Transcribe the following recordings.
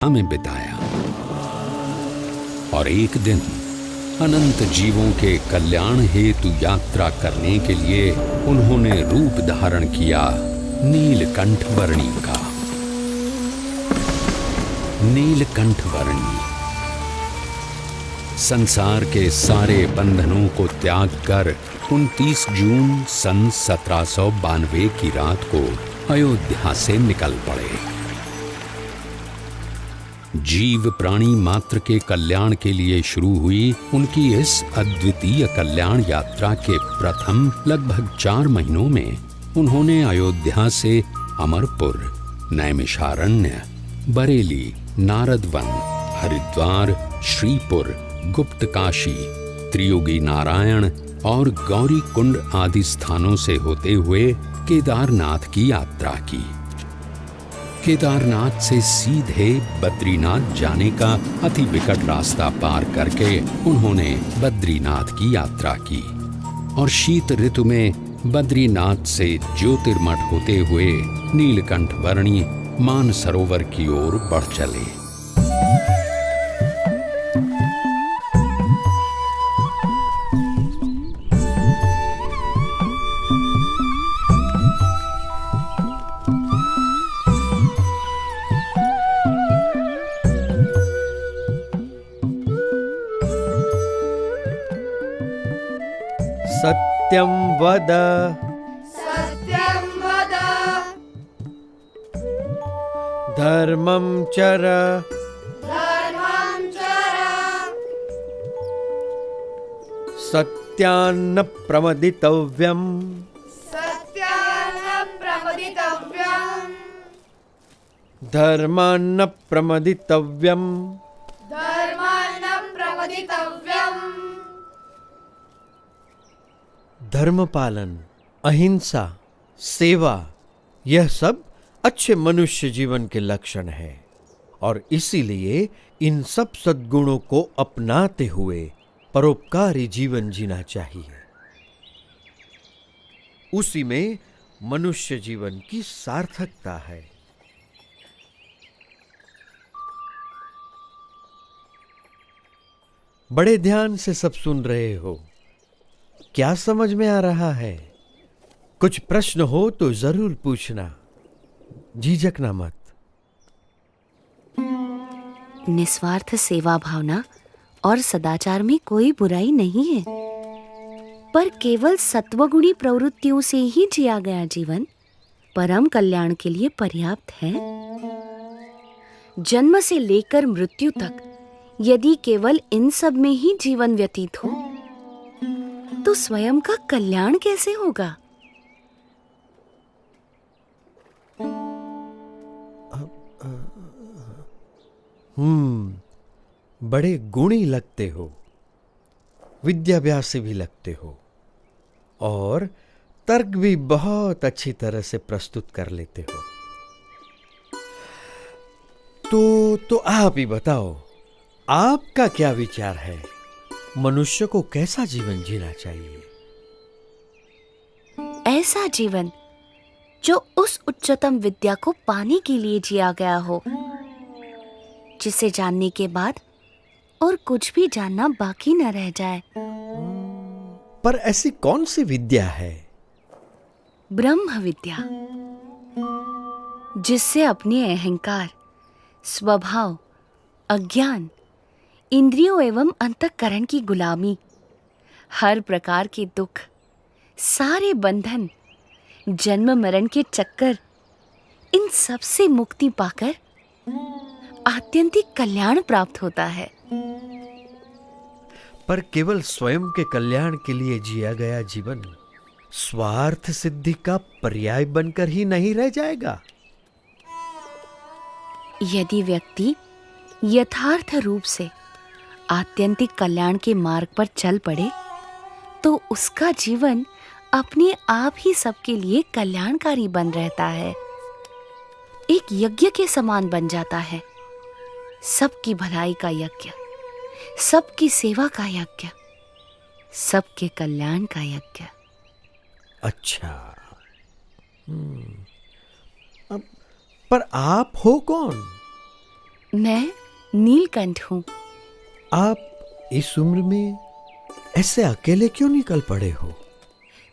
में बिताया और एक दिन अनंत जीवों के कल्याण हेतु यात्रा करने के लिए उन्होंने रूप धारण किया नीलकंठ वर्णी का। नीलकंठ वर्णी संसार के सारे बंधनों को त्याग कर 29 जून सन 1792 की रात को अयोध्या से निकल पड़े। जीव प्राणी मात्र के कल्याण के लिए शुरू हुई उनकी इस अद्वितीय कल्याण यात्रा के प्रथम लगभग 4 महीनों में उन्होंने अयोध्या से अमरपुर, नैमिषारण्य, बरेली, नारदवन, हरिद्वार, श्रीपुर, गुप्तकाशी, त्रियोगी नारायण और गौरी कुंड आदि स्थानों से होते हुए केदारनाथ की यात्रा की। केदारनाथ से सीधे बद्रीनाथ जाने का अति विकट रास्ता पार करके उन्होंने बद्रीनाथ की यात्रा की और शीत ऋतु में बद्रीनाथ से ज्योतिर्मठ होते हुए नीलकंठ वर्णी मानसरोवर की ओर बढ़ चले। सत्यं वद धर्मं चर सत्यान्न प्रमदितव्यम् धर्मान्न प्रमदितव्यम् धर्म पालन, अहिंसा, सेवा, यह सब अच्छे मनुष्य जीवन के लक्षण है और इसीलिए इन सब सद्गुणों को अपनाते हुए परोपकारी जीवन जीना चाहिए। उसी में मनुष्य जीवन की सार्थकता है। बड़े ध्यान से सब सुन रहे हो। क्या समझ में आ रहा है? कुछ प्रश्न हो तो जरूर पूछना, झिझकना मत। निस्वार्थ सेवा भावना और सदाचार में कोई बुराई नहीं है, पर केवल सत्वगुणी प्रवृत्तियों से ही जिया गया जीवन परम कल्याण के लिए पर्याप्त है। जन्म से लेकर मृत्यु तक यदि केवल इन सब में ही जीवन व्यतीत हो तो स्वयं का कल्याण कैसे होगा? बड़े गुणी लगते हो, विद्याभ्यासी भी लगते हो और तर्क भी बहुत अच्छी तरह से प्रस्तुत कर लेते हो। तो आप ही बताओ, आपका क्या विचार है? मनुष्य को कैसा जीवन जीना चाहिए? ऐसा जीवन जो उस उच्चतम विद्या को पाने के लिए जिया गया हो, जिसे जानने के बाद और कुछ भी जानना बाकी न रह जाए। पर ऐसी कौन सी विद्या है? ब्रह्म विद्या, जिससे अपने अहंकार, स्वभाव, अज्ञान, इंद्रियों एवं अंतःकरण की गुलामी, हर प्रकार के दुख, सारे बंधन, जन्म मरण के चक्कर, इन सब से मुक्ति पाकर आत्यंतिक कल्याण प्राप्त होता है। पर केवल स्वयं के कल्याण के लिए जिया गया जीवन स्वार्थ सिद्धि का पर्याय बनकर ही नहीं रह जाएगा। यदि व्यक्ति यथार्थ रूप से आत्यंतिक कल्याण के मार्ग पर चल पड़े तो उसका जीवन अपने आप ही सबके लिए कल्याणकारी बन रहता है, एक यज्ञ के समान बन जाता है। सबकी भलाई का यज्ञ, सबकी सेवा का यज्ञ, सबके कल्याण का यज्ञ। अच्छा, पर आप हो कौन? मैं नीलकंठ हूँ। आप इस उम्र में ऐसे अकेले क्यों निकल पड़े हो?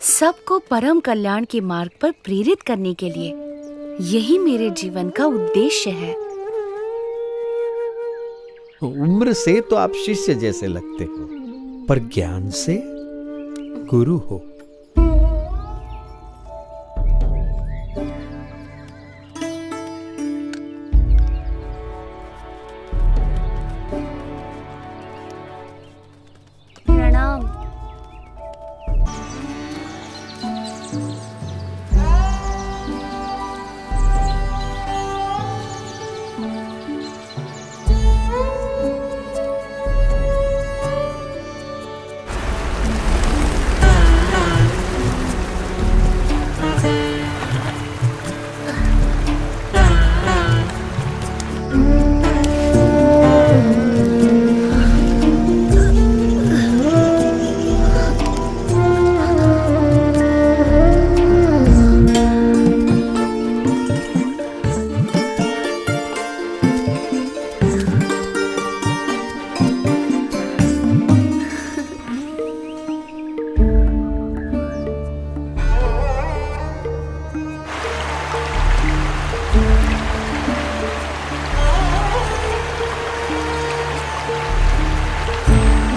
सबको परम कल्याण के मार्ग पर प्रेरित करने के लिए। यही मेरे जीवन का उद्देश्य है। उम्र से तो आप शिष्य जैसे लगते हो, पर ज्ञान से गुरु हो। प्रणाम।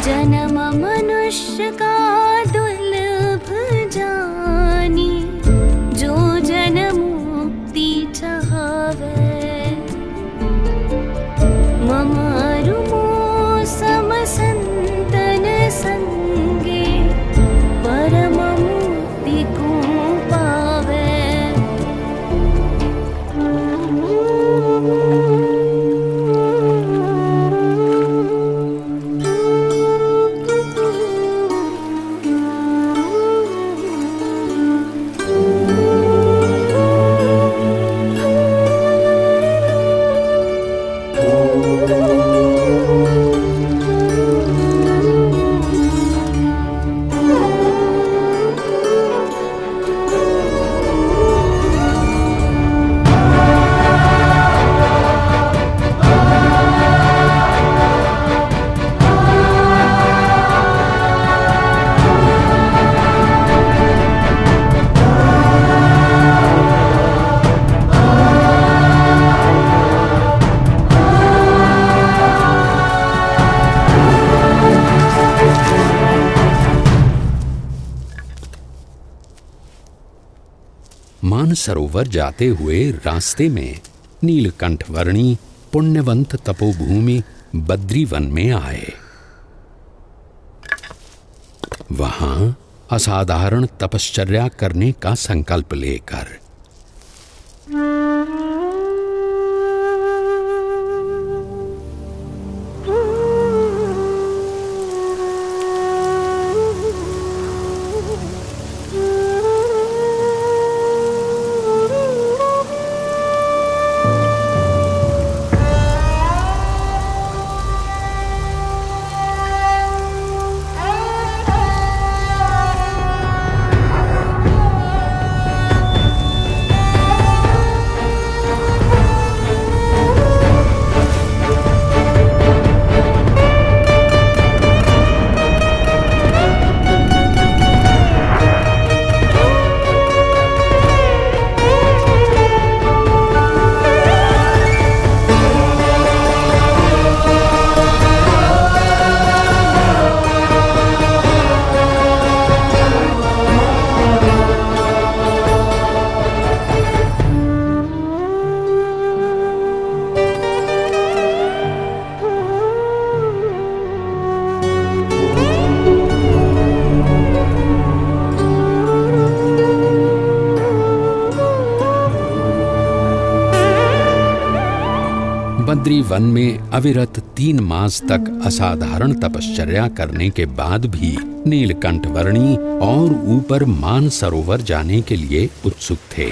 जन्म मनुष्य का दुर्लभ जानी, जो जन मुक्ति चाहवे। ममारु मौसम संतन संगे, परम मुक्ति को पावे। मानसरोवर जाते हुए रास्ते में नीलकंठ वर्णी पुण्यवंत तपोभूमि बद्रीवन में आए। वहां असाधारण तपश्चर्या करने का संकल्प लेकर बद्री वन में अविरत 3 मास तक असाधारण तपश्चर्या करने के बाद भी नीलकंठ वर्णी और ऊपर मानसरोवर जाने के लिए उत्सुक थे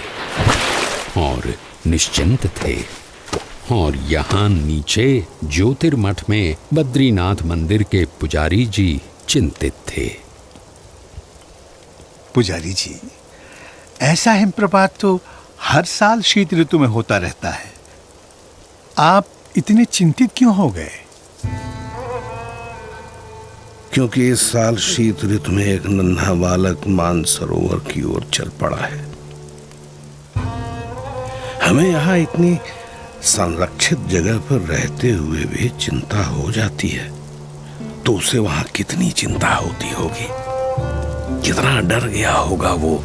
और निश्चिंत थे। और यहाँ नीचे ज्योतिर्मठ में बद्रीनाथ मंदिर के पुजारी जी चिंतित थे। पुजारी जी, ऐसा हिमप्रपात तो हर साल शीत ऋतु में होता रहता है। आप इतने चिंतित क्यों हो गए? क्योंकि इस साल शीत ऋतु में एक नन्हा बालक मानसरोवर की ओर चल पड़ा है। हमें यहाँ इतनी संरक्षित जगह पर रहते हुए भी चिंता हो जाती है, तो उसे वहां कितनी चिंता होती होगी, कितना डर गया होगा वो।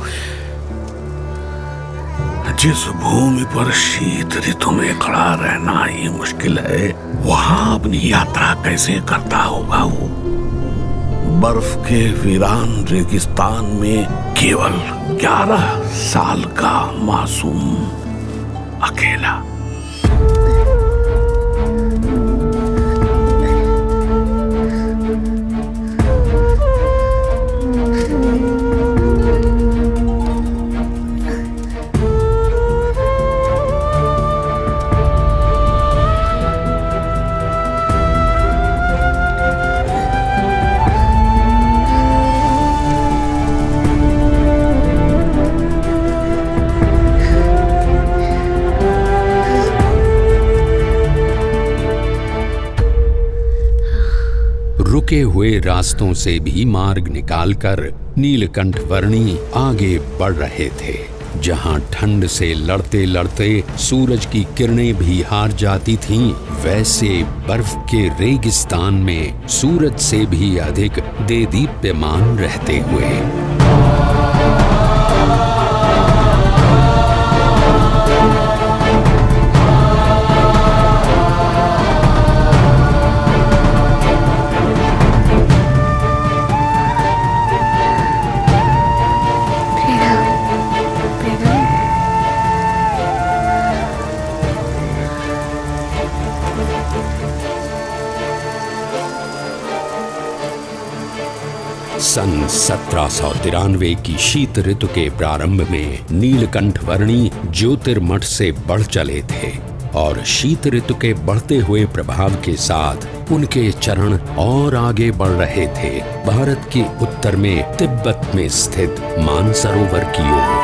जिस भूमि पर शीत ऋतु में खड़ा रहना ही मुश्किल है, वहां अपनी यात्रा कैसे करता होगा वो। बर्फ के वीरान रेगिस्तान में केवल 11 साल का मासूम अकेला। रुके हुए रास्तों से भी मार्ग निकालकर नीलकंठ वर्णी आगे बढ़ रहे थे। जहां ठंड से लड़ते लड़ते सूरज की किरणें भी हार जाती थीं, वैसे बर्फ के रेगिस्तान में सूरज से भी अधिक देदीप्यमान रहते हुए। सन 1793 की शीत ऋतु के प्रारंभ में नीलकंठ वर्णी ज्योतिर्मठ से बढ़ चले थे और शीत ऋतु के बढ़ते हुए प्रभाव के साथ उनके चरण और आगे बढ़ रहे थे, भारत के उत्तर में तिब्बत में स्थित मानसरोवर की ओर।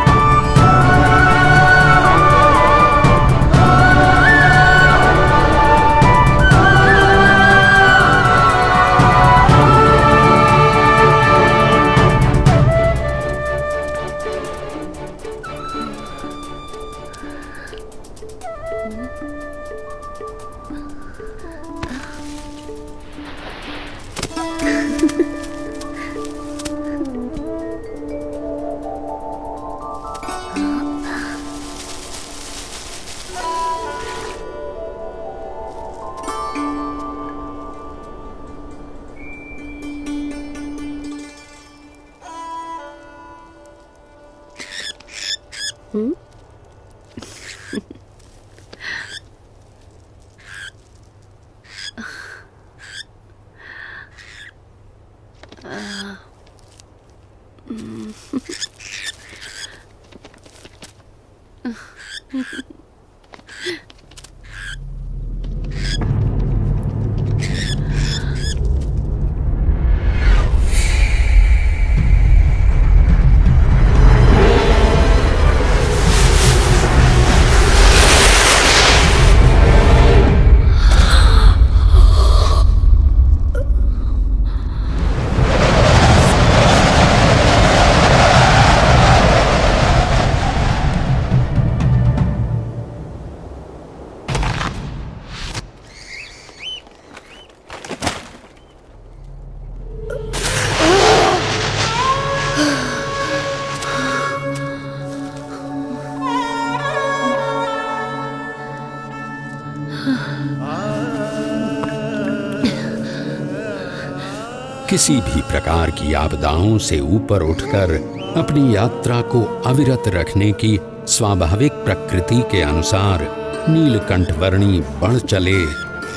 किसी भी प्रकार की आपदाओं से ऊपर उठकर अपनी यात्रा को अविरत रखने की स्वाभाविक प्रकृति के अनुसार नीलकंठ वर्णी बढ़ चले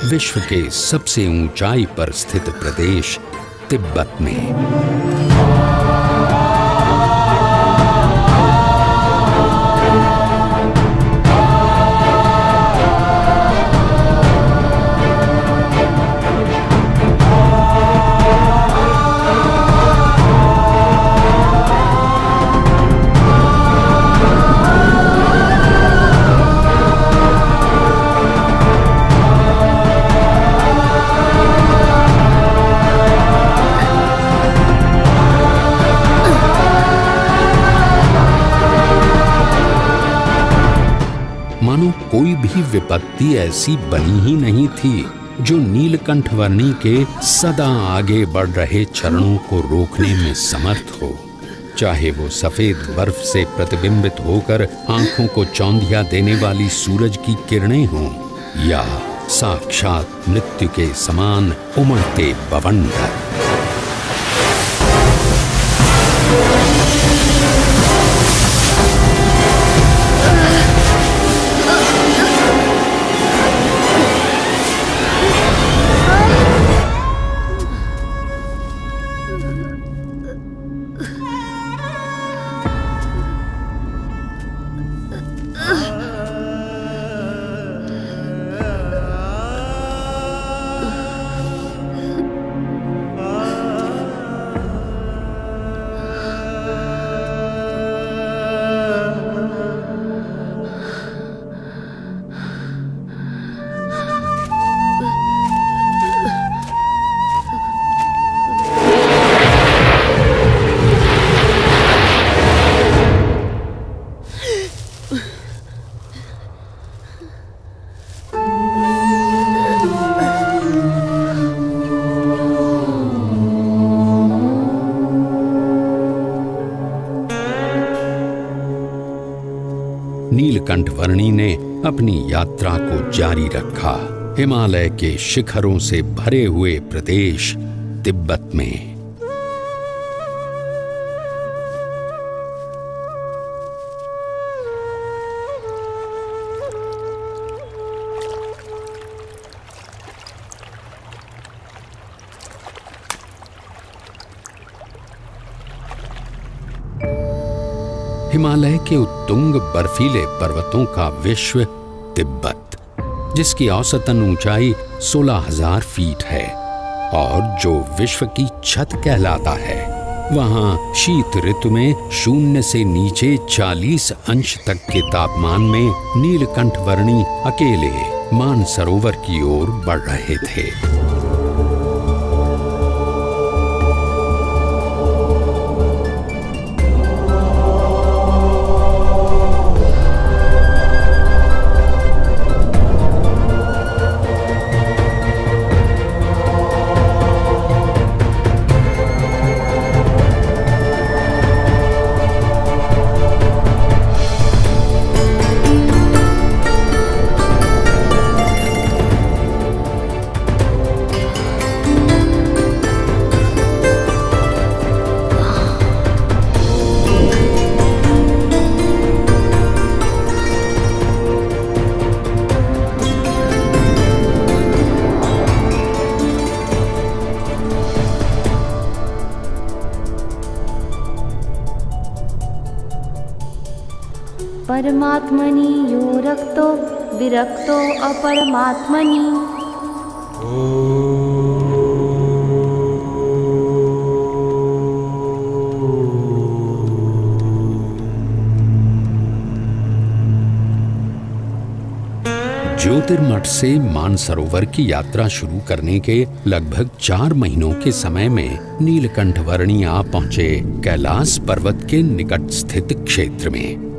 विश्व के सबसे ऊंचाई पर स्थित प्रदेश तिब्बत में। उत्पत्ति ऐसी बनी ही नहीं थी जो नीलकंठ वर्णी के सदा आगे बढ़ रहे चरणों को रोकने में समर्थ हो। चाहे वो सफेद बर्फ से प्रतिबिंबित होकर आंखों को चौंधिया देने वाली सूरज की किरणें हों, या साक्षात मृत्यु के समान उमड़ते बवंडर। नीलकंठ वर्णी ने अपनी यात्रा को जारी रखा, हिमालय के शिखरों से भरे हुए प्रदेश तिब्बत में। हिमालय के उत्तुंग बर्फीले पर्वतों का विश्व तिब्बत, जिसकी औसतन ऊंचाई 16,000 फीट है और जो विश्व की छत कहलाता है, वहां शीत ऋतु में 0 से नीचे 40 अंश तक के तापमान में नीलकंठ वर्णी अकेले मानसरोवर की ओर बढ़ रहे थे। परमात्मनि यो रक्तो विरक्तो अपरमात्मनि। ज्योतिर्मठ से मानसरोवर की यात्रा शुरू करने के लगभग 4 महीनों के समय में नीलकंठ वर्णी आ पहुंचे कैलाश पर्वत के निकट स्थित क्षेत्र में।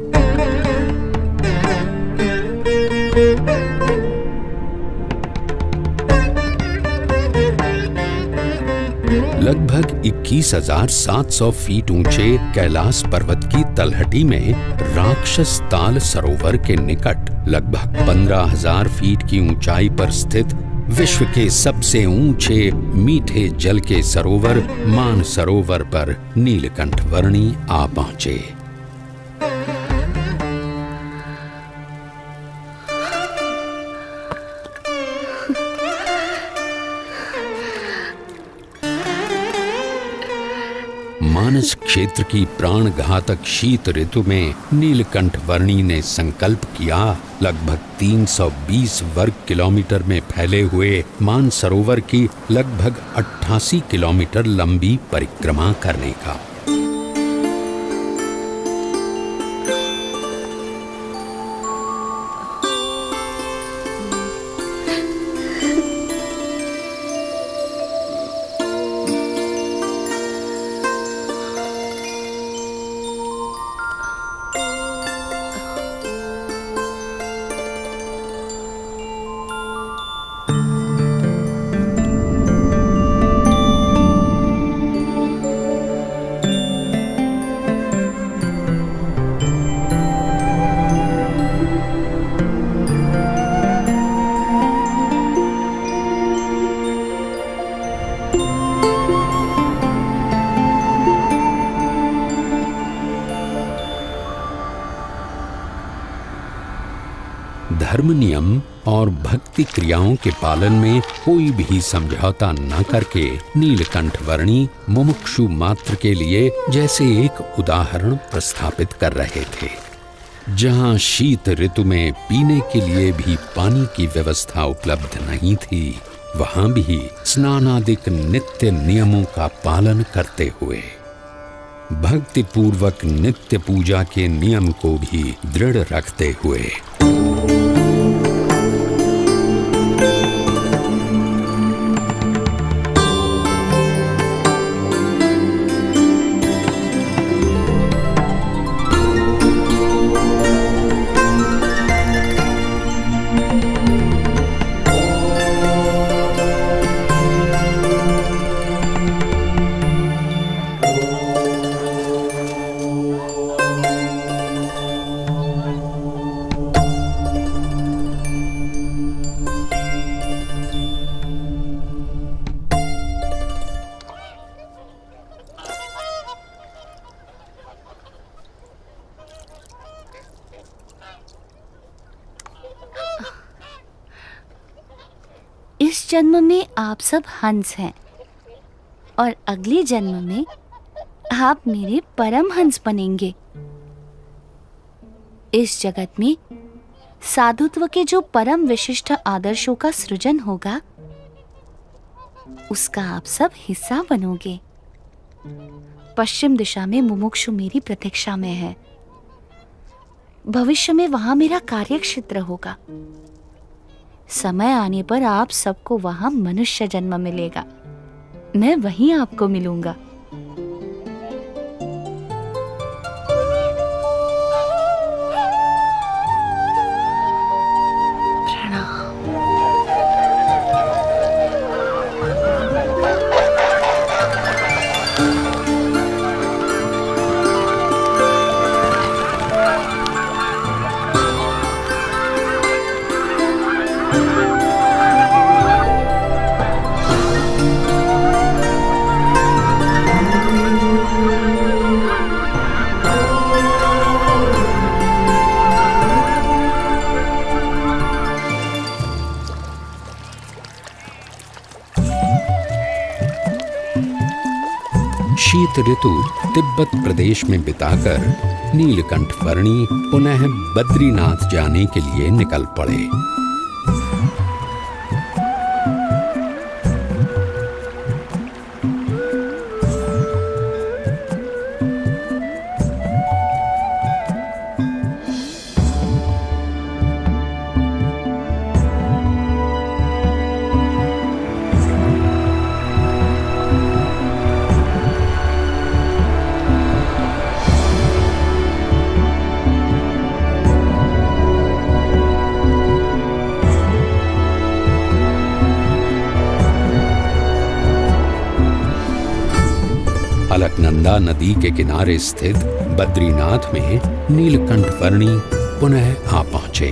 लगभग 21,700 फीट ऊंचे कैलाश पर्वत की तलहटी में राक्षस ताल सरोवर के निकट लगभग 15,000 फीट की ऊंचाई पर स्थित विश्व के सबसे ऊंचे मीठे जल के सरोवर मानसरोवर पर नीलकंठ वर्णी आ पहुंचे। मानस क्षेत्र की प्राण घातक शीत ऋतु में नीलकंठ वर्णी ने संकल्प किया लगभग 320 वर्ग किलोमीटर में फैले हुए मानसरोवर की लगभग 88 किलोमीटर लंबी परिक्रमा करने का। धर्म नियम और भक्ति क्रियाओं के पालन में कोई भी समझौता न करके नीलकंठ वर्णी मुमुक्षु मात्र के लिए जैसे एक उदाहरण प्रस्थापित कर रहे थे। जहाँ शीत ऋतु में पीने के लिए भी पानी की व्यवस्था उपलब्ध नहीं थी, वहाँ भी स्नानादिक नित्य नियमों का पालन करते हुए भक्ति पूर्वक नित्य पूजा के नियम को भी दृढ़ रखते हुए इस जन्म में आप सब हंस हैं और अगले जन्म में आप मेरे परम हंस बनेंगे। इस जगत में साधुत्व के जो परम विशिष्ट आदर्शों का सृजन होगा, उसका आप सब हिस्सा बनोगे। पश्चिम दिशा में मुमुक्षु मेरी प्रतीक्षा में है। भविष्य में वहां मेरा कार्यक्षेत्र होगा। समय आने पर आप सबको वहां मनुष्य जन्म मिलेगा। मैं वहीं आपको मिलूंगा। शीत ऋतु तिब्बत प्रदेश में बिताकर नीलकंठ वर्णी पुनः बद्रीनाथ जाने के लिए निकल पड़े। अलकनंदा नदी के किनारे स्थित बद्रीनाथ में नीलकंठ वर्णी पुनः आ पहुंचे।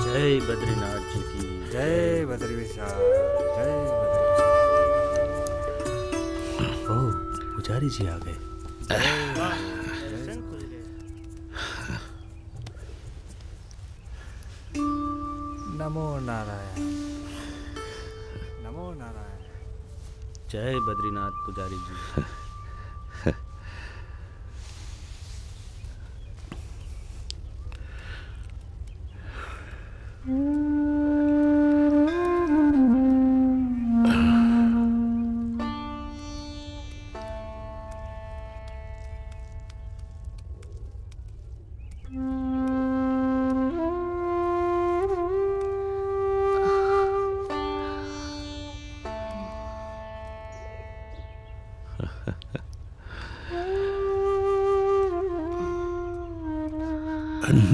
जय बद्रीनाथ जी की जय बद्री विशाल, जय बद्री। ओ पुजारी जी आ गए। नमो नारायण, नमो नारायण। जय बद्रीनाथ पुजारी जी।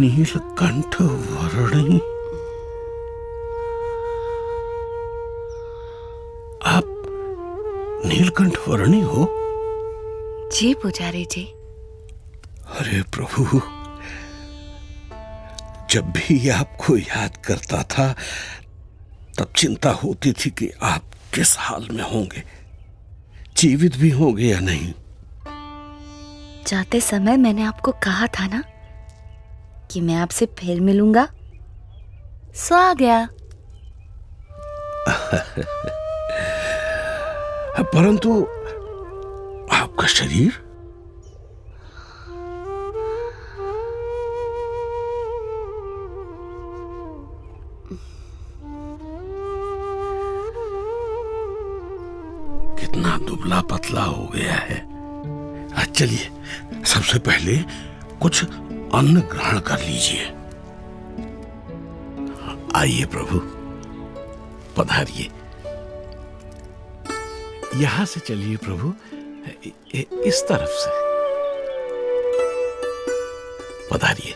नीलकंठ वर्णी, आप नीलकंठ वर्णी हो? जी पुजारी जी। अरे प्रभु, जब भी आपको याद करता था तब चिंता होती थी कि आप किस हाल में होंगे। जीवित भी होंगे या नहीं? जाते समय मैंने आपको कहा था ना कि मैं आपसे फिर मिलूंगा। सो आ गया। परंतु आपका शरीर? कितना दुबला पतला हो गया है। चलिए, सबसे पहले कुछ अन्न ग्रहण कर लीजिए। आइए प्रभु, पधारिए। यहां से चलिए प्रभु, इस तरफ से पधारिए।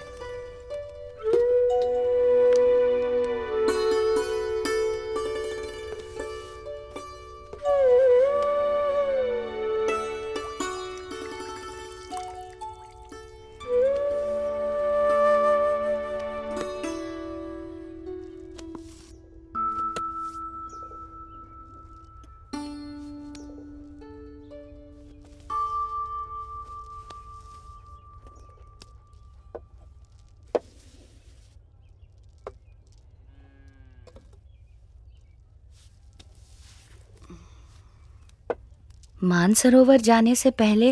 मानसरोवर जाने से पहले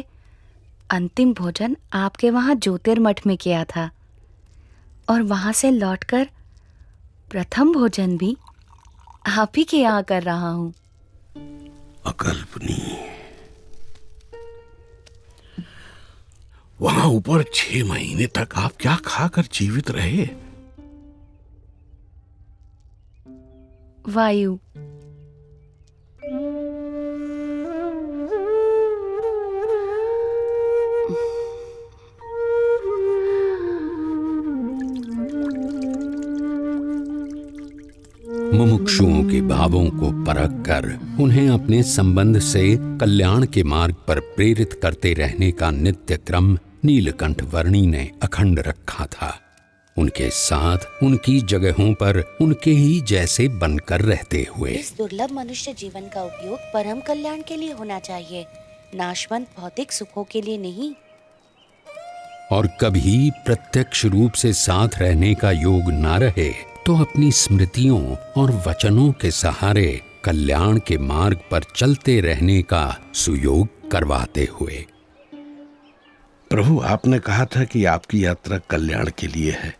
अंतिम भोजन आपके वहां ज्योतिर्मठ में किया था, और वहां से लौटकर प्रथम भोजन भी आप ही के यहाँ कर रहा हूं। अकल्पनीय। वहां ऊपर 6 महीने तक आप क्या खाकर जीवित रहे? वायु। मुमुक्षुओं के भावों को परख कर उन्हें अपने संबंध से कल्याण के मार्ग पर प्रेरित करते रहने का नित्य क्रम नीलकंठ वर्णी ने अखंड रखा था। उनके साथ उनकी जगहों पर उनके ही जैसे बनकर रहते हुए। इस दुर्लभ मनुष्य जीवन का उपयोग परम कल्याण के लिए होना चाहिए, नाशवंत भौतिक सुखों के लिए नहीं। और कभी प्रत्यक्ष रूप से साथ रहने का योग ना रहे तो अपनी स्मृतियों और वचनों के सहारे कल्याण के मार्ग पर चलते रहने का सुयोग करवाते हुए। प्रभु, आपने कहा था कि आपकी यात्रा कल्याण के लिए है,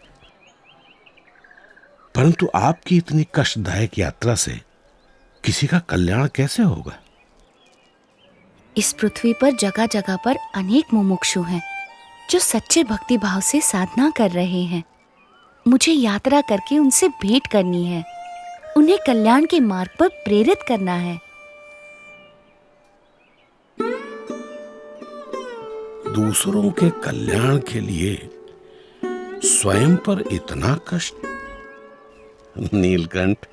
परंतु आपकी इतनी कष्टदायक यात्रा से किसी का कल्याण कैसे होगा? इस पृथ्वी पर जगह जगह पर अनेक मुमुक्षु हैं जो सच्चे भक्ति भाव से साधना कर रहे हैं। मुझे यात्रा करके उनसे भेंट करनी है, उन्हें कल्याण के मार्ग पर प्रेरित करना है। दूसरों के कल्याण के लिए स्वयं पर इतना कष्ट? नीलकंठ,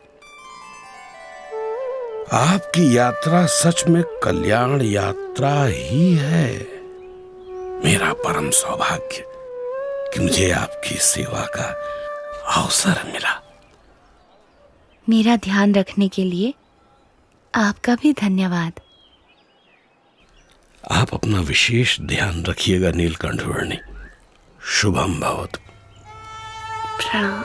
आपकी यात्रा सच में कल्याण यात्रा ही है। मेरा परम सौभाग्य कि मुझे आपकी सेवा का अवसर मिला। मेरा ध्यान रखने के लिए आपका भी धन्यवाद। आप अपना विशेष ध्यान रखिएगा नीलकंठ वर्णी। शुभम भवतु। प्रणाम।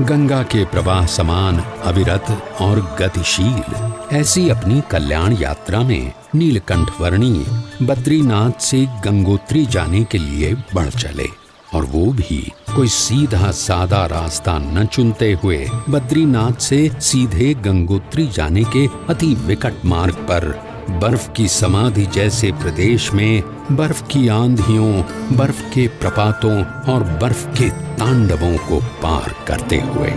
गंगा के प्रवाह समान अविरत और गतिशील ऐसी अपनी कल्याण यात्रा में नीलकंठ वर्णी बद्रीनाथ से गंगोत्री जाने के लिए बढ़ चले, और वो भी कोई सीधा सादा रास्ता न चुनते हुए बद्रीनाथ से सीधे गंगोत्री जाने के अति विकट मार्ग पर बर्फ की समाधि जैसे प्रदेश में बर्फ की आंधियों, बर्फ के प्रपातों और बर्फ के तांडवों को पार करते हुए।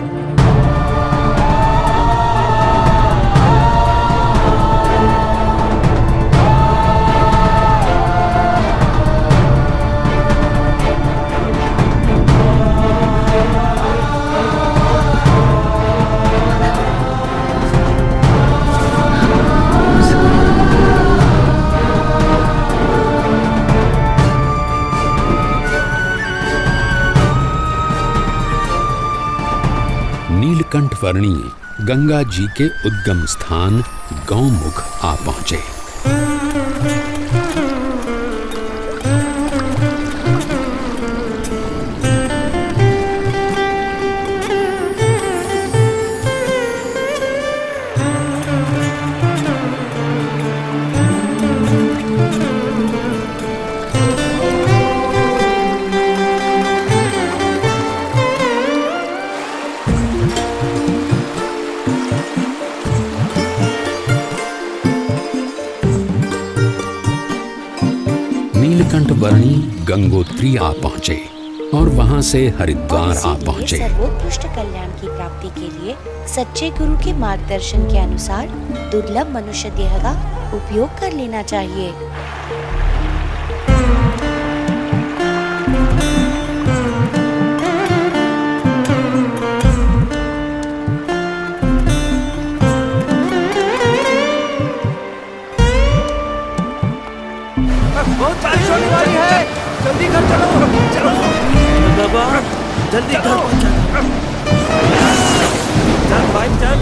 नीलकंठवर्णी गंगा जी के उद्गम स्थान गौमुख आ पहुंचे। नीलकंठवर्णी गंगोत्री आ पहुंचे और वहां से हरिद्वार आ पहुंचे। सर्वोत्कृष्ट कल्याण की प्राप्ति के लिए सच्चे गुरु के मार्गदर्शन के अनुसार दुर्लभ मनुष्य देह का उपयोग कर लेना चाहिए। बहुत बारिश होने वाली है, जल्दी घर चलो चलो बाबा जल्दी घर पहुंचा। चल भाई चल।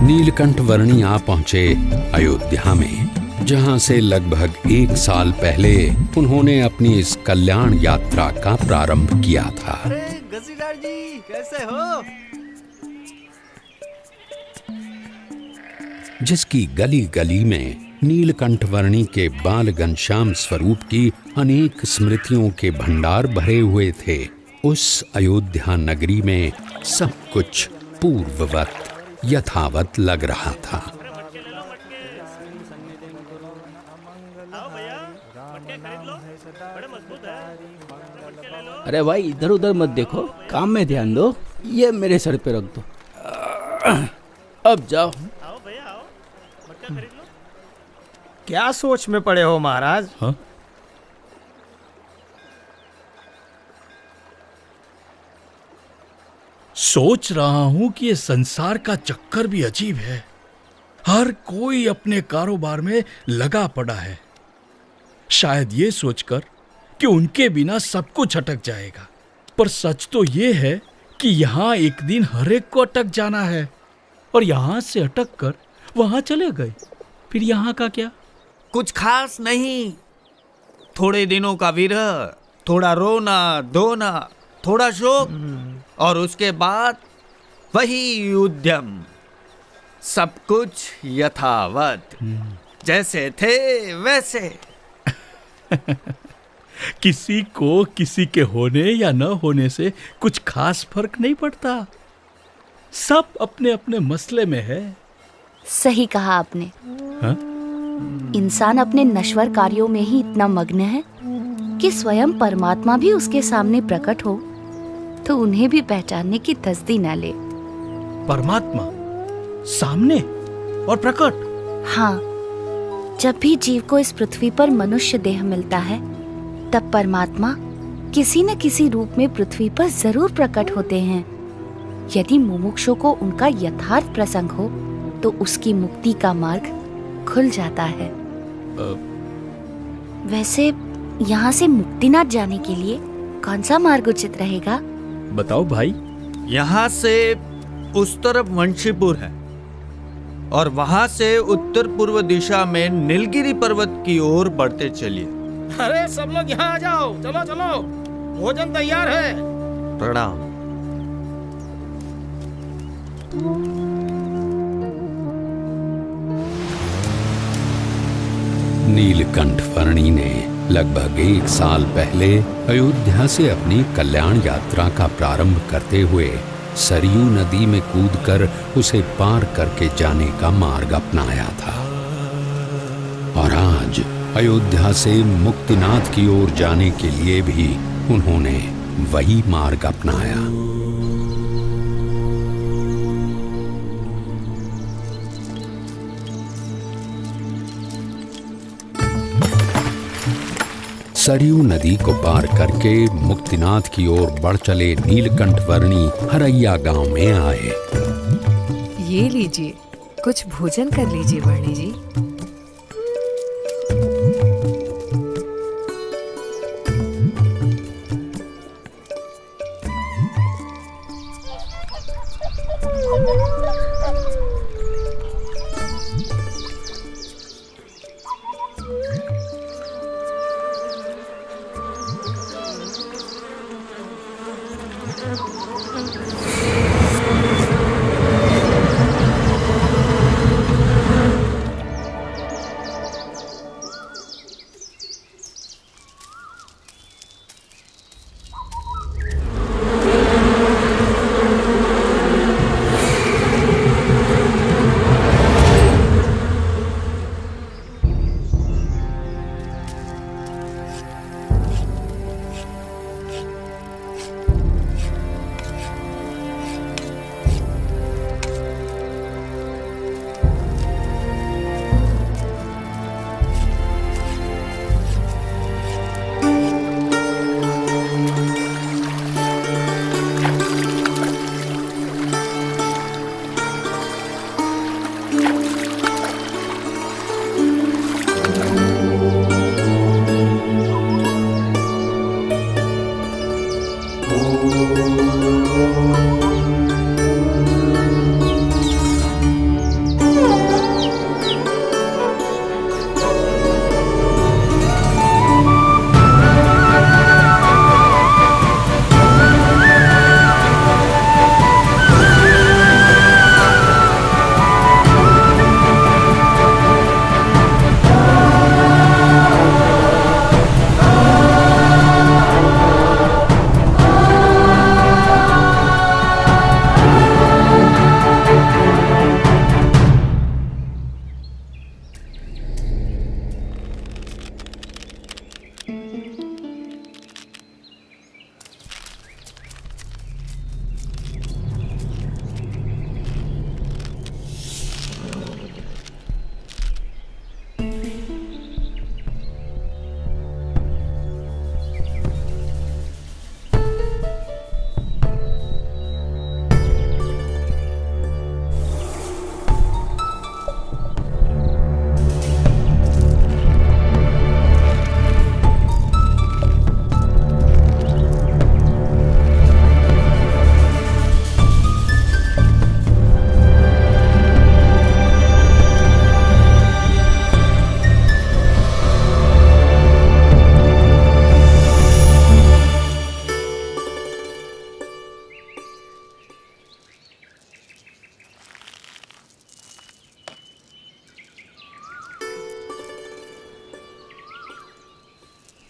नीलकंठवर्णी आ पहुंचे अयोध्या में, जहां से लगभग 1 साल पहले उन्होंने अपनी इस कल्याण यात्रा का प्रारंभ किया था। अरे गसीदार जी कैसे हो? जिसकी गली गली में नीलकंठवर्णी के बाल घनश्याम स्वरूप की अनेक स्मृतियों के भंडार भरे हुए थे, उस अयोध्या नगरी में सब कुछ पूर्ववत यथावत लग रहा था। अरे भाई इधर उधर मत देखो, काम में ध्यान दो। ये मेरे सर पे रख दो। अब जाओ। क्या सोच में पड़े हो महाराज? हाँ? सोच रहा हूं कि ये संसार का चक्कर भी अजीब है। हर कोई अपने कारोबार में लगा पड़ा है, शायद ये सोचकर कि उनके बिना सब कुछ अटक जाएगा। पर सच तो ये है कि यहाँ एक दिन हर एक को अटक जाना है, और यहाँ से अटक कर वहाँ चले गए, फिर यहाँ का क्या? कुछ खास नहीं, थोड़े दिनों का विरह, थोड़ा रोना धोना, थोड़ा शोक, और उसके बाद वही उद्यम। सब कुछ यथावत, जैसे थे वैसे। किसी को किसी के होने या न होने से कुछ खास फर्क नहीं पड़ता, सब अपने अपने मसले में है। सही कहा आपने। हा? इंसान अपने नश्वर कार्यों में ही इतना मग्न है कि स्वयं परमात्मा भी उसके सामने प्रकट हो तो उन्हें भी पहचानने की तसदी न ले। परमात्मा सामने और प्रकट? हाँ, जब भी जीव को इस पृथ्वी पर मनुष्य देह मिलता है, तब परमात्मा किसी न किसी रूप में पृथ्वी पर जरूर प्रकट होते हैं। यदि मुमुक्षु को उनका यथार्थ प्रसंग हो तो उसकी मुक्ति का मार्ग खुल जाता है। वैसे यहाँ से मुक्तिनाथ जाने के लिए कौन सा मार्ग उचित रहेगा? बताओ भाई। यहाँ से उस तरफ वंशीपुर है, और वहाँ से उत्तर पूर्व दिशा में नीलगिरी पर्वत की ओर बढ़ते चलिए। अरे सब लोग यहाँ आ जाओ, चलो चलो, भोजन तैयार है। प्रणाम। नीलकंठवर्णी ने लगभग 1 साल पहले अयोध्या से अपनी कल्याण यात्रा का प्रारंभ करते हुए सरयू नदी में कूदकर उसे पार करके जाने का मार्ग अपनाया था, और आज अयोध्या से मुक्तिनाथ की ओर जाने के लिए भी उन्होंने वही मार्ग अपनाया। सरयू नदी को पार करके मुक्तिनाथ की ओर बढ़ चले नीलकंठवर्णी हरैया गांव में आए। ये लीजिए, कुछ भोजन कर लीजिए वाणी जी।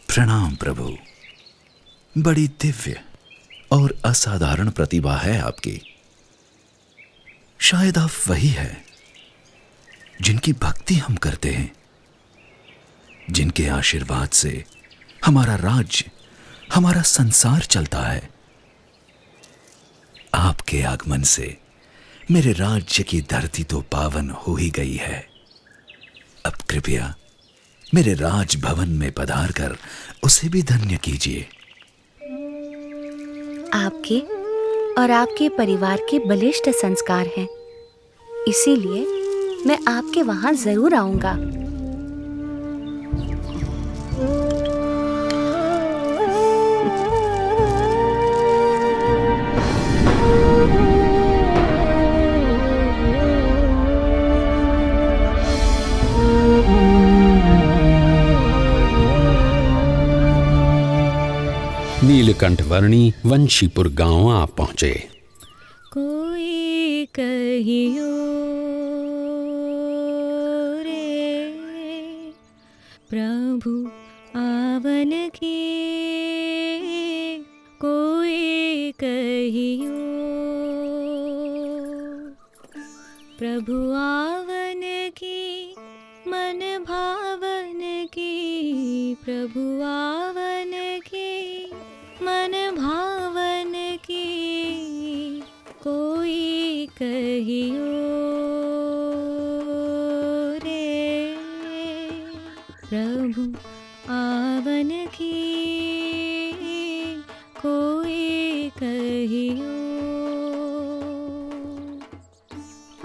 प्रणाम प्रभु। बड़ी दिव्य और असाधारण प्रतिभा है आपकी। शायद आप वही है जिनकी भक्ति हम करते हैं, जिनके आशीर्वाद से हमारा राज्य, हमारा संसार चलता है। आपके आगमन से मेरे राज्य की धरती तो पावन हो ही गई है। अब कृपया मेरे राजभवन में पधार कर उसे भी धन्य कीजिए। आपके और आपके परिवार के बलिष्ठ संस्कार हैं, इसीलिए मैं आपके वहां जरूर आऊंगा। नीलकंठ वर्णी वंशीपुर गांव आ पहुंचे। कोई कहियो रे प्रभु आवन की, कोई कहियो प्रभु आवन की, मन भावन की, प्रभु आवन की, मन भावन की, कोई कहियो रे प्रभु आवन की, कोई कहियो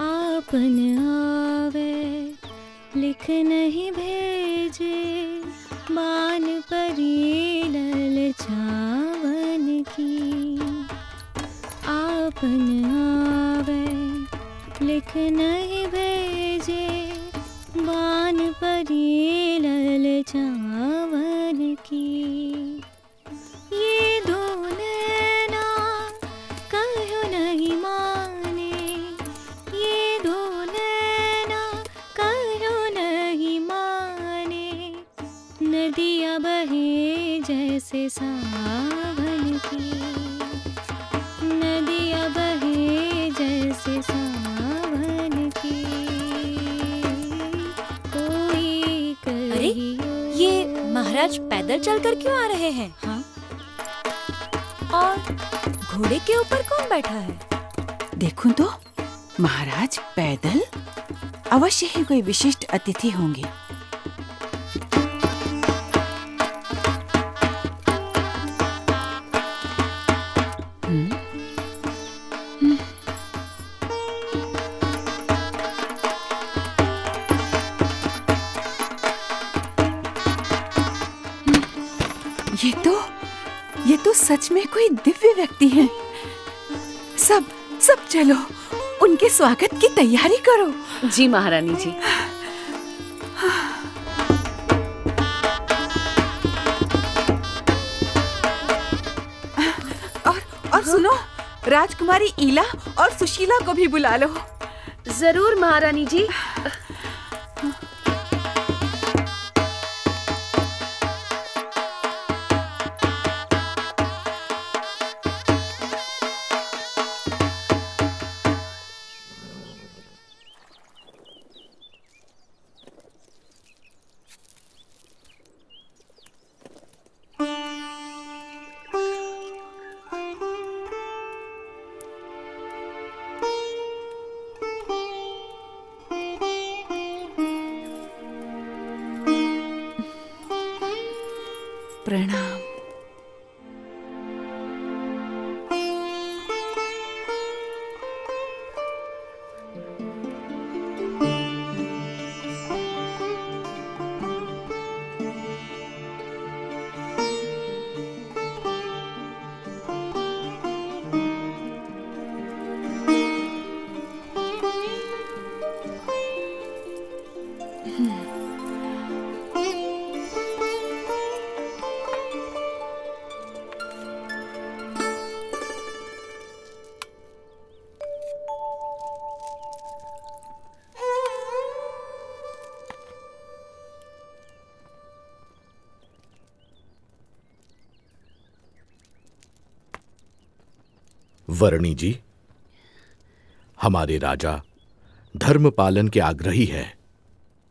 आपन आपन आवे लिख नहीं भेजे बान परी ललचावन की। ये दो नैना कहो नहीं माने, ये दो नैना कहो नहीं माने। नदियाँ बहे जैसे सावन की, नदियाँ बहे जैसे सावन की। कोई अरे ये महाराज पैदल चलकर क्यों आ रहे हैं? हाँ? और घोड़े के ऊपर कौन बैठा है? देखूं तो महाराज पैदल, अवश्य ही कोई विशिष्ट अतिथि होंगे। ये तो सच में कोई दिव्य व्यक्ति हैं। सब चलो, उनके स्वागत की तैयारी करो। जी महारानी जी। और सुनो, राजकुमारी ईला और सुशीला को भी बुला लो। जरूर महारानी जी। प्रणाम। वर्णी जी, हमारे राजा धर्म पालन के आग्रही है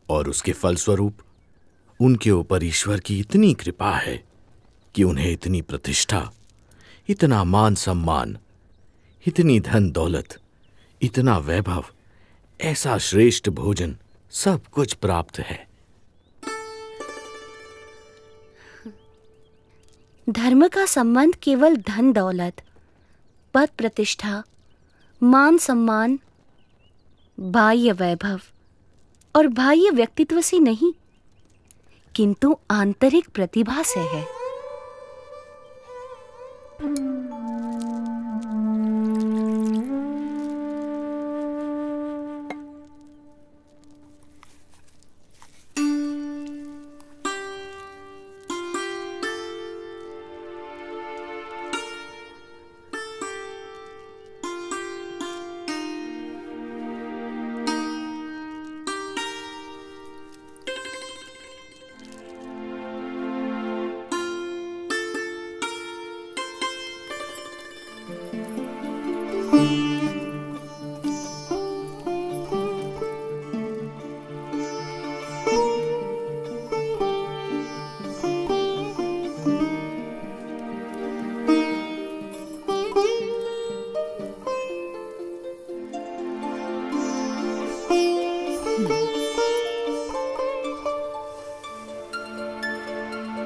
और उसके फलस्वरूप उनके ऊपर ईश्वर की इतनी कृपा है कि उन्हें इतनी प्रतिष्ठा, इतना मान सम्मान, इतनी धन दौलत, इतना वैभव, ऐसा श्रेष्ठ भोजन, सब कुछ प्राप्त है। धर्म का संबंध केवल धन दौलत, पद प्रतिष्ठा, मान सम्मान, बाह्य वैभव और बाह्य व्यक्तित्व से नहीं, किंतु आंतरिक प्रतिभा से है।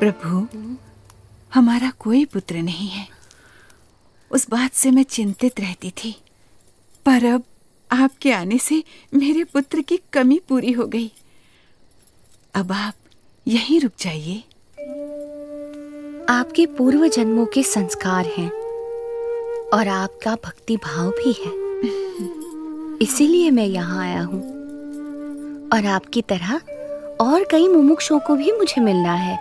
प्रभु, हमारा कोई पुत्र नहीं है। उस बात से मैं चिंतित रहती थी, पर अब आपके आने से मेरे पुत्र की कमी पूरी हो गई। अब आप यहीं रुक जाइए। आपके पूर्व जन्मों के संस्कार हैं और आपका भक्ति भाव भी है, इसीलिए मैं यहाँ आया हूँ। और आपकी तरह और कई मुमुक्षुओं को भी मुझे मिलना है।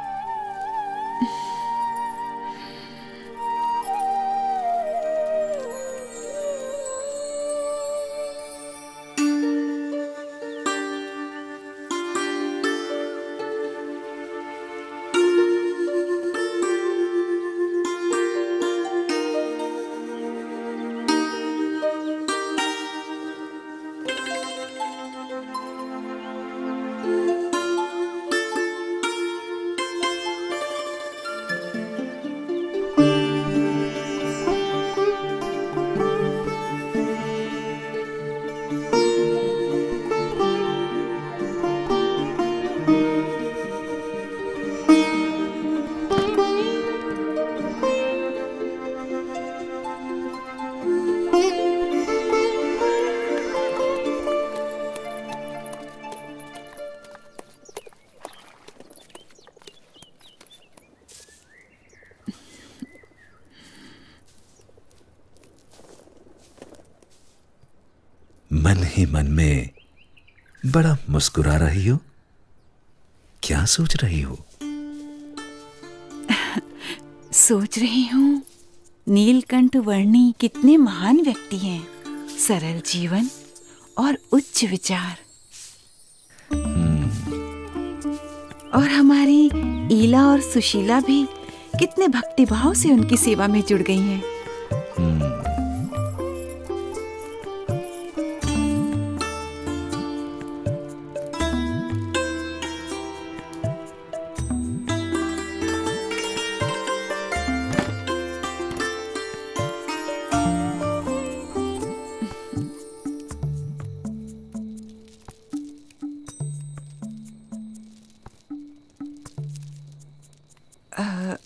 मन ही मन में बड़ा मुस्कुरा रही हो, क्या सोच रही हो? सोच रही हूँ नीलकंठ वर्णी कितने महान व्यक्ति हैं, सरल जीवन और उच्च विचार। और हमारी ईला और सुशीला भी कितने भक्तिभाव से उनकी सेवा में जुड़ गई हैं।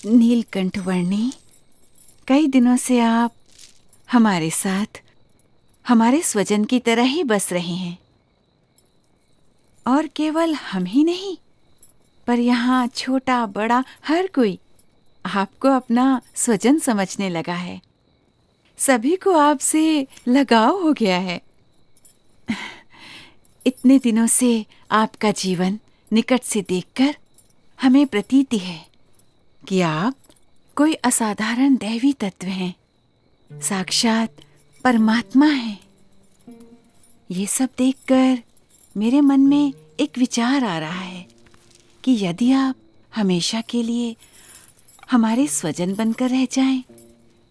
नीलकंठ वर्णी, कई दिनों से आप हमारे साथ हमारे स्वजन की तरह ही बस रहे हैं। और केवल हम ही नहीं, पर यहाँ छोटा बड़ा हर कोई आपको अपना स्वजन समझने लगा है। सभी को आपसे लगाव हो गया है। इतने दिनों से आपका जीवन निकट से देखकर हमें प्रतीति है कि आप कोई असाधारण दैवी तत्व हैं, साक्षात परमात्मा हैं। ये सब देखकर मेरे मन में एक विचार आ रहा है कि यदि आप हमेशा के लिए हमारे स्वजन बनकर रह जाएं,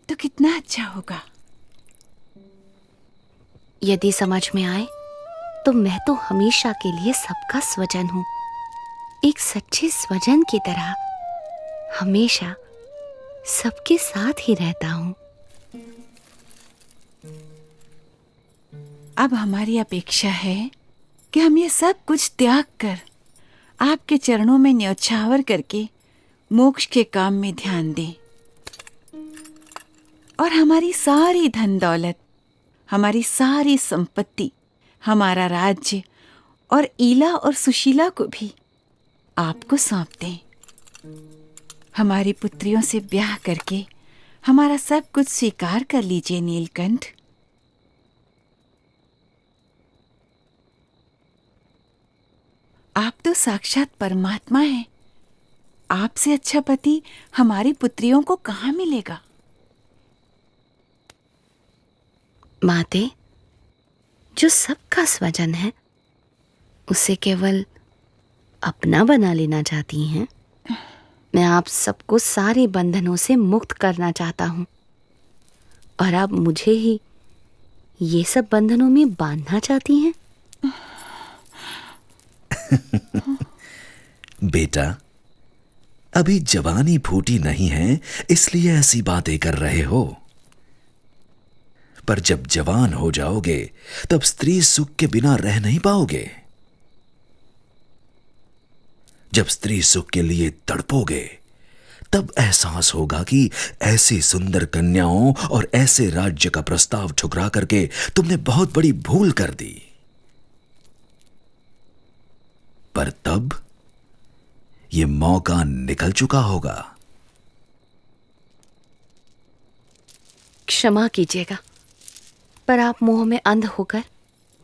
तो कितना अच्छा होगा। यदि समझ में आए तो मैं तो हमेशा के लिए सबका स्वजन हूँ, एक सच्चे स्वजन की तरह हमेशा सबके साथ ही रहता हूँ। अब हमारी अपेक्षा है कि हम ये सब कुछ त्याग कर आपके चरणों में न्यौछावर करके मोक्ष के काम में ध्यान दें। और हमारी सारी धन दौलत, हमारी सारी संपत्ति, हमारा राज्य और ईला और सुशीला को भी आपको सौंप दें। हमारी पुत्रियों से ब्याह करके हमारा सब कुछ स्वीकार कर लीजिए नीलकंठ। आप तो साक्षात परमात्मा हैं। आपसे अच्छा पति हमारी पुत्रियों को कहाँ मिलेगा? माते, जो सबका स्वजन है उसे केवल अपना बना लेना चाहती हैं। मैं आप सबको सारे बंधनों से मुक्त करना चाहता हूँ, और आप मुझे ही ये सब बंधनों में बांधना चाहती हैं। बेटा, अभी जवानी फूटी नहीं है, इसलिए ऐसी बातें कर रहे हो। पर जब जवान हो जाओगे तब स्त्री सुख के बिना रह नहीं पाओगे। जब स्त्री सुख के लिए तड़पोगे तब एहसास होगा कि ऐसी सुंदर कन्याओं और ऐसे राज्य का प्रस्ताव ठुकरा करके तुमने बहुत बड़ी भूल कर दी। पर तब यह मौका निकल चुका होगा। क्षमा कीजिएगा, पर आप मोह में अंध होकर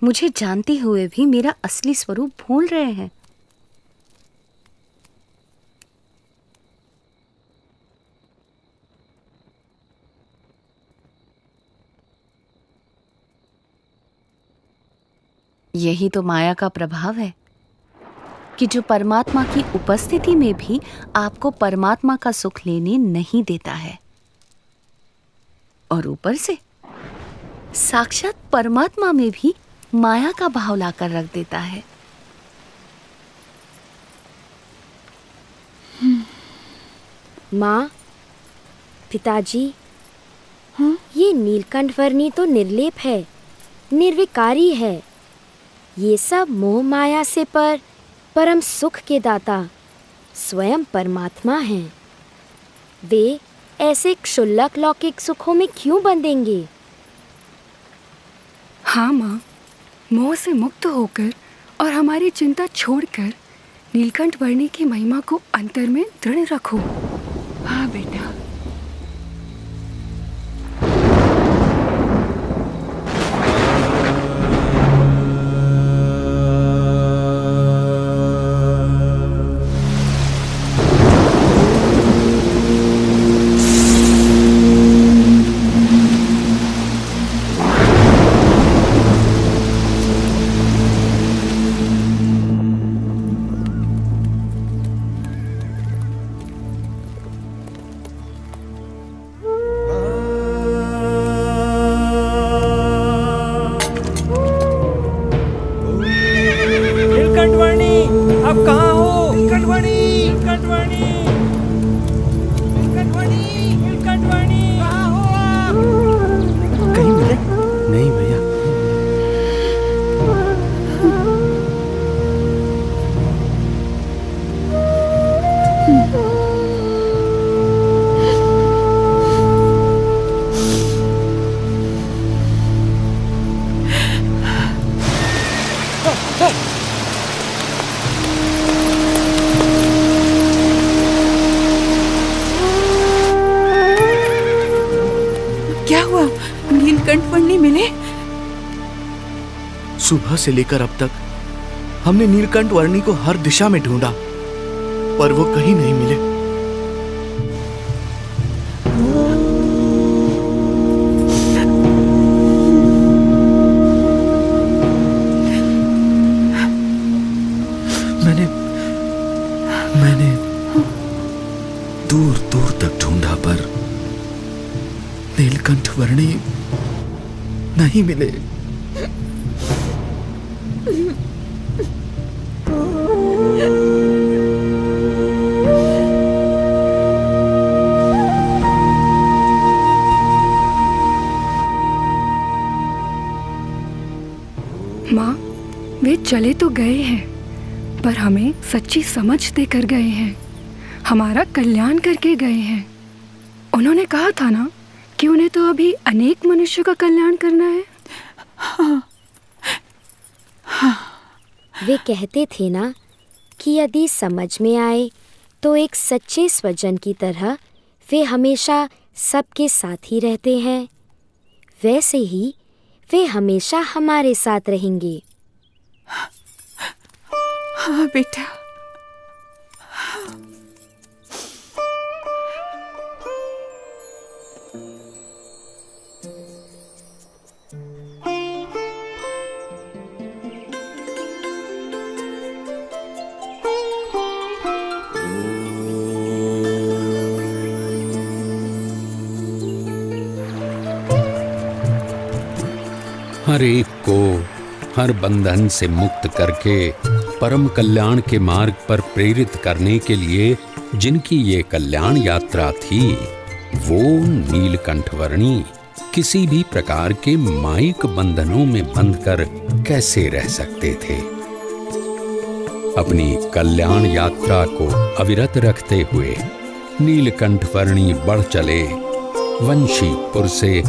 मुझे जानते हुए भी मेरा असली स्वरूप भूल रहे हैं। यही तो माया का प्रभाव है कि जो परमात्मा की उपस्थिति में भी आपको परमात्मा का सुख लेने नहीं देता है, और ऊपर से साक्षात परमात्मा में भी माया का भाव लाकर रख देता है। माँ, पिताजी, ये नीलकंठ तो निर्लेप है, निर्विकारी है। ये सब मोह माया से परम सुख के दाता स्वयं परमात्मा हैं। वे ऐसे क्षुल्लक लौकिक सुखों में क्यों बंधेंगे? हाँ माँ, मोह से मुक्त होकर और हमारी चिंता छोड़कर नीलकंठ वर्णी की महिमा को अंतर में दृढ़ रखो। हाँ बेटा। क्या हुआ? नीलकंठ वर्णी मिले? सुबह से लेकर अब तक हमने नीलकंठ वर्णी को हर दिशा में ढूंढा, पर वो कहीं नहीं मिले। मैंने दूर दूर तक ढूंढा, पर नीलकंठ वर्णी नहीं मिले। माँ, वे चले तो गए हैं, पर हमें सच्ची समझ देकर गए हैं, हमारा कल्याण करके गए हैं। उन्होंने कहा था ना कि उन्हें तो अभी अनेक मनुष्यों का कल्याण करना है। हाँ। वे कहते थे ना कि यदि समझ में आए तो एक सच्चे स्वजन की तरह वे हमेशा सबके साथ ही रहते हैं, वैसे ही वे हमेशा हमारे साथ रहेंगे। हाँ बेटा। हर एक को हर बंधन से मुक्त करके परम कल्याण के मार्ग पर प्रेरित करने के लिए जिनकी ये कल्याण यात्रा थी, वो नीलकंठ वर्णी किसी भी प्रकार के मायिक बंधनों में बंधकर कैसे रह सकते थे। अपनी कल्याण यात्रा को अविरत रखते हुए नीलकंठ वर्णी बढ़ चले वंशीपुर से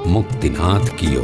मुक्तिनाथ की ओर।